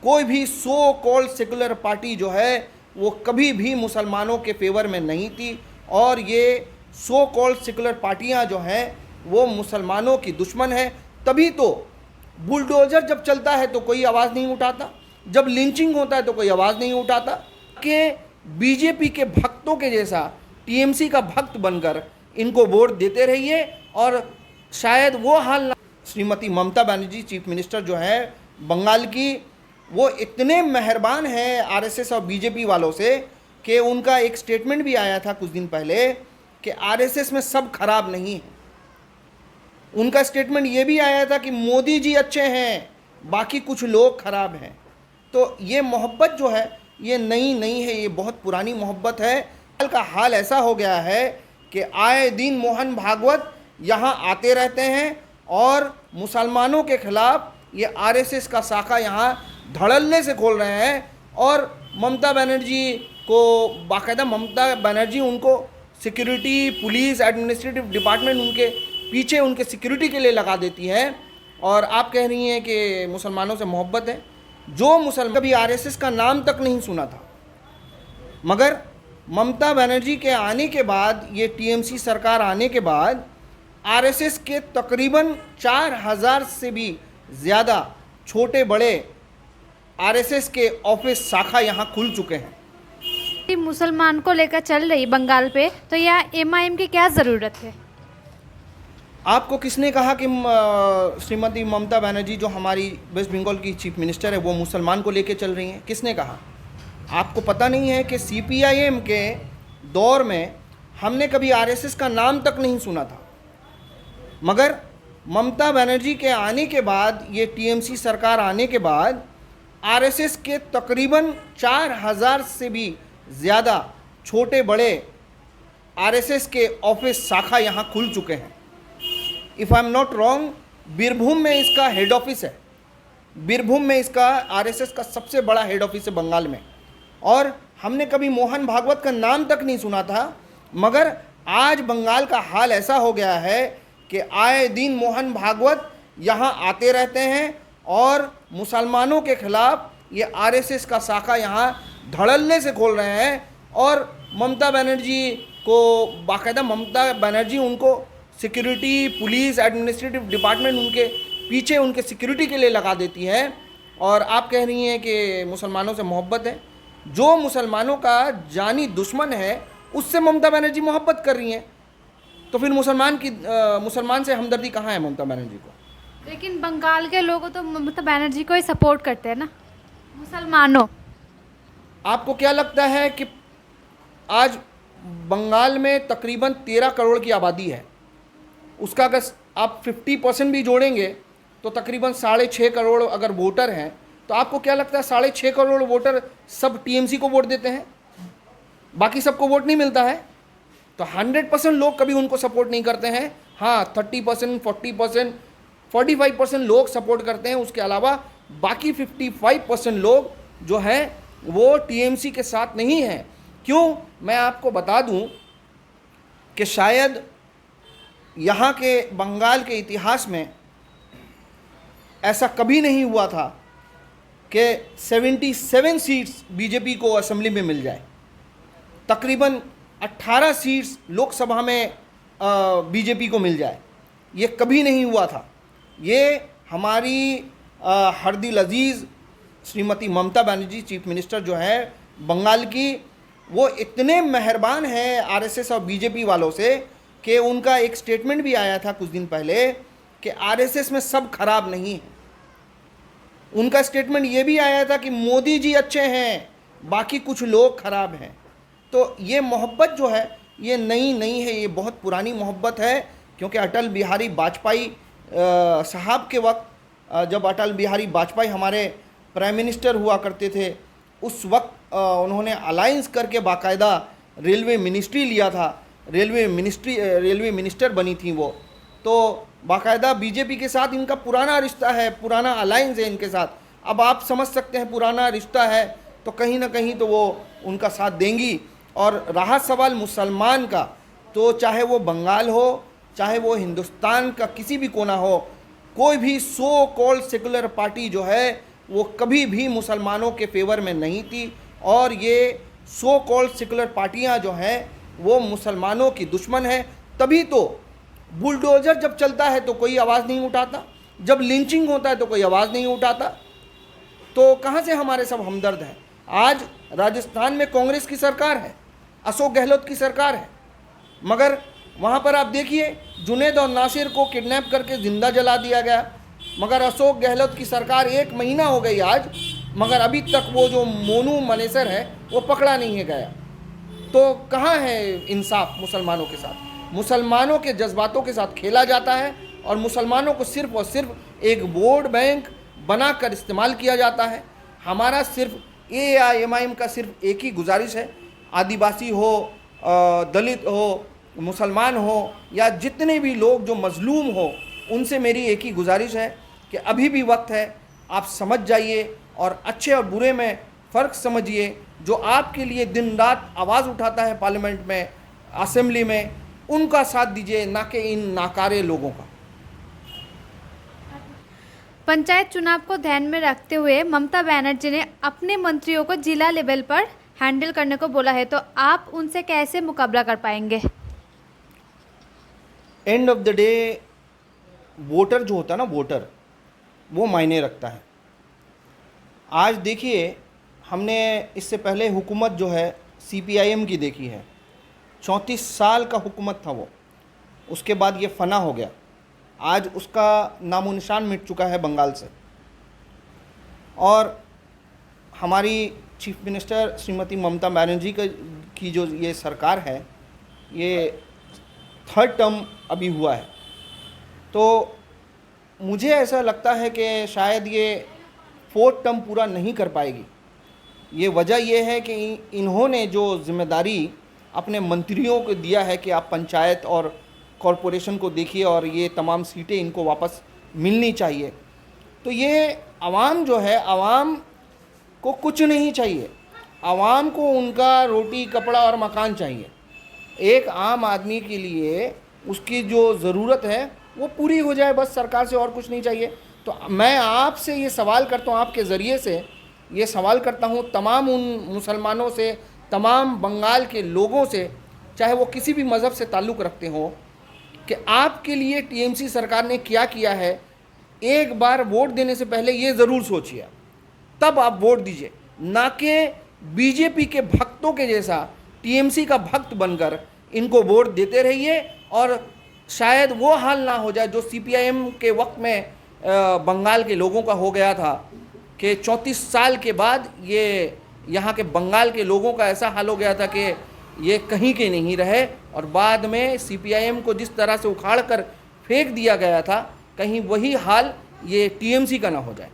कोई भी so called secular party जो है वो कभी भी मुसलमानों के फेवर में नहीं थी, और ये सो कॉल्ड सेकुलर पार्टियां जो हैं वो मुसलमानों की दुश्मन है। तभी तो बुलडोज़र जब चलता है तो कोई आवाज़ नहीं उठाता, जब लिंचिंग होता है तो कोई आवाज़ नहीं उठाता। कि बीजेपी के भक्तों के जैसा टीएमसी का भक्त बनकर इनको वोट देते रहिए, और शायद वो हाल ना। श्रीमती ममता बनर्जी चीफ मिनिस्टर जो है बंगाल की, वो इतने मेहरबान हैं आरएसएस और बीजेपी वालों से कि उनका एक स्टेटमेंट भी आया था कुछ दिन पहले कि आरएसएस में सब खराब नहीं है। उनका स्टेटमेंट ये भी आया था कि मोदी जी अच्छे हैं, बाकी कुछ लोग खराब हैं। तो ये मोहब्बत जो है ये नई नहीं है, ये बहुत पुरानी मोहब्बत है। कल का हाल ऐसा हो गया है कि आए दिन मोहन भागवत यहाँ आते रहते हैं और मुसलमानों के खिलाफ ये आरएसएस का शाखा यहाँ धड़ल्ले से खोल रहे हैं, और ममता बनर्जी को बाकायदा ममता बनर्जी उनको सिक्योरिटी, पुलिस, एडमिनिस्ट्रेटिव डिपार्टमेंट उनके पीछे उनके सिक्योरिटी के लिए लगा देती है। और आप कह रही हैं कि मुसलमानों से मोहब्बत है। जो मुसलमान कभी आरएसएस का नाम तक नहीं सुना था, मगर ममता बनर्जी के आने के बाद, ये टीएमसी सरकार आने के बाद आरएसएस के तकरीबन 4000 से भी ज़्यादा छोटे बड़े आरएसएस के ऑफिस शाखा यहाँ खुल चुके हैं। मुसलमान को लेकर चल रही बंगाल पे, तो यहाँ एमआईएम की क्या ज़रूरत है? आपको किसने कहा कि श्रीमती ममता बनर्जी जो हमारी वेस्ट बंगाल की चीफ मिनिस्टर है वो मुसलमान को लेके चल रही हैं? किसने कहा? आपको पता नहीं है कि सीपीआईएम के दौर में हमने कभी आरएसएस का नाम तक नहीं सुना था, मगर ममता बनर्जी के आने के बाद, ये टीएमसी सरकार आने के बाद आरएसएस के तकरीबन 4000 से भी ज़्यादा छोटे बड़े आरएसएस के ऑफिस शाखा यहाँ खुल चुके हैं। If I am not wrong, Birbhum में इसका हेड ऑफिस है। बीरभूम में इसका आरएसएस का सबसे बड़ा हेड ऑफिस है बंगाल में। और हमने कभी मोहन भागवत का नाम तक नहीं सुना था, मगर आज बंगाल का हाल ऐसा हो गया है कि आए दिन मोहन भागवत यहाँ आते रहते हैं और मुसलमानों के खिलाफ ये आरएसएस का शाखा यहाँ धड़ल्ले से खोल रहे हैं। और ममता बनर्जी को बाकायदा ममता बनर्जी उनको सिक्योरिटी, पुलिस, एडमिनिस्ट्रेटिव डिपार्टमेंट उनके पीछे उनके सिक्योरिटी के लिए लगा देती है। और आप कह रही हैं कि मुसलमानों से मोहब्बत है। जो मुसलमानों का जानी दुश्मन है उससे ममता बनर्जी मोहब्बत कर रही हैं, तो फिर मुसलमान से हमदर्दी कहाँ है ममता बनर्जी को? लेकिन बंगाल के लोग तो ममता बनर्जी को ही सपोर्ट करते हैं ना, मुसलमानों। आपको क्या लगता है कि आज बंगाल में तकरीबन 13 करोड़ की आबादी है, उसका अगर आप 50% भी जोड़ेंगे तो तकरीबन 6.5 करोड़ अगर वोटर हैं, तो आपको क्या लगता है 6.5 करोड़ वोटर सब टीएमसी को वोट देते हैं, बाकी सबको वोट नहीं मिलता है? तो 100% लोग कभी उनको सपोर्ट नहीं करते हैं। हाँ, 30%, 40%, 45% लोग सपोर्ट करते हैं। उसके अलावा बाकी 55% लोग जो हैं वो टीएमसी के साथ नहीं हैं। क्यों? मैं आपको बता दूं कि शायद यहाँ के बंगाल के इतिहास में ऐसा कभी नहीं हुआ था कि 77 सीट्स बीजेपी को असेंबली में मिल जाए। तकरीबन 18 सीट्स लोकसभा में बीजेपी को मिल जाए, ये कभी नहीं हुआ था। ये हमारी हरदिल अजीज़ श्रीमती ममता बनर्जी चीफ मिनिस्टर जो है बंगाल की, वो इतने मेहरबान हैं आरएसएस और बीजेपी वालों से कि उनका एक स्टेटमेंट भी आया था कुछ दिन पहले कि आरएसएस में सब खराब नहीं है। उनका स्टेटमेंट ये भी आया था कि मोदी जी अच्छे हैं, बाकी कुछ लोग खराब हैं। तो ये मोहब्बत जो है ये नई नहीं है, ये बहुत पुरानी मोहब्बत है। क्योंकि अटल बिहारी वाजपेयी साहब के वक्त, जब अटल बिहारी वाजपेयी हमारे प्राइम मिनिस्टर हुआ करते थे, उस वक्त उन्होंने अलायंस करके बाकायदा रेलवे मिनिस्ट्री लिया था। रेलवे मिनिस्टर बनी थी वो। तो बाकायदा बीजेपी के साथ इनका पुराना रिश्ता है, पुराना अलायंस है इनके साथ। अब आप समझ सकते हैं पुराना रिश्ता है तो कहीं ना कहीं तो वो उनका साथ देंगी। और रहा सवाल मुसलमान का, तो चाहे वो बंगाल हो, चाहे वो हिंदुस्तान का किसी भी कोना हो, कोई भी सो कॉल्ड सेकुलर पार्टी जो है वो कभी भी मुसलमानों के फेवर में नहीं थी, और ये सो कॉल्ड सेकुलर पार्टियां जो हैं वो मुसलमानों की दुश्मन है। तभी तो बुलडोज़र जब चलता है तो कोई आवाज़ नहीं उठाता, जब लिंचिंग होता है तो कोई आवाज़ नहीं उठाता। तो कहाँ से हमारे सब हमदर्द हैं? आज राजस्थान में कांग्रेस की सरकार है, अशोक गहलोत की सरकार है, मगर वहाँ पर आप देखिए जुनैद और नासिर को किडनैप करके ज़िंदा जला दिया गया। मगर अशोक गहलोत की सरकार 1 महीना हो गई आज, मगर अभी तक वो जो मोनू मनेसर है वो पकड़ा नहीं है गया। तो कहाँ है इंसाफ मुसलमानों के साथ? मुसलमानों के जज्बातों के साथ खेला जाता है और मुसलमानों को सिर्फ और सिर्फ एक वोट बैंक बनाकर इस्तेमाल किया जाता है। हमारा सिर्फ AIMIM का सिर्फ एक ही गुजारिश है, आदिवासी हो, दलित हो, मुसलमान हो या जितने भी लोग जो मजलूम हो, उनसे मेरी एक ही गुजारिश है कि अभी भी वक्त है, आप समझ जाइए और अच्छे और बुरे में फ़र्क समझिए। जो आपके लिए दिन रात आवाज़ उठाता है पार्लियामेंट में, असेंबली में, उनका साथ दीजिए, ना कि इन नाकारे लोगों का। पंचायत चुनाव को ध्यान में रखते हुए ममता बनर्जी ने अपने मंत्रियों को जिला लेवल पर हैंडल करने को बोला है, तो आप उनसे कैसे मुकाबला कर पाएंगे? End of the day voter जो होता है ना, वोटर वो मायने रखता है। आज देखिए, हमने इससे पहले हुकूमत जो है CPIM की देखी है, 34 साल का हुकूमत था वो, उसके बाद ये फना हो गया। आज उसका नामो निशान मिट चुका है बंगाल से। और हमारी चीफ मिनिस्टर श्रीमती ममता बनर्जी की जो ये सरकार है, ये 3rd टर्म अभी हुआ है। तो मुझे ऐसा लगता है कि शायद ये 4th टर्म पूरा नहीं कर पाएगी। ये वजह ये है कि इन्होंने जो जिम्मेदारी अपने मंत्रियों को दिया है कि आप पंचायत और कॉरपोरेशन को देखिए और ये तमाम सीटें इनको वापस मिलनी चाहिए। तो ये आवाम जो है, आवाम को कुछ नहीं चाहिए, आवाम को उनका रोटी कपड़ा और मकान चाहिए। एक आम आदमी के लिए उसकी जो ज़रूरत है वो पूरी हो जाए, बस सरकार से और कुछ नहीं चाहिए। तो मैं आपसे ये सवाल करता हूँ, आपके ज़रिए से ये सवाल करता हूँ तमाम उन मुसलमानों से, तमाम बंगाल के लोगों से, चाहे वो किसी भी मज़हब से ताल्लुक़ रखते हों, कि आपके लिए TMC सरकार ने क्या किया है। एक बार वोट देने से पहले ये ज़रूर सोचिए, तब आप वोट दीजिए, ना कि BJP के भक्तों के जैसा TMC का भक्त बनकर इनको वोट देते रहिए। और शायद वो हाल ना हो जाए जो CPIM के वक्त में बंगाल के लोगों का हो गया था, कि 34 साल के बाद ये यहाँ के बंगाल के लोगों का ऐसा हाल हो गया था कि ये कहीं के नहीं रहे, और बाद में CPIM को जिस तरह से उखाड़ कर फेंक दिया गया था, कहीं वही हाल ये TMC का ना हो जाए।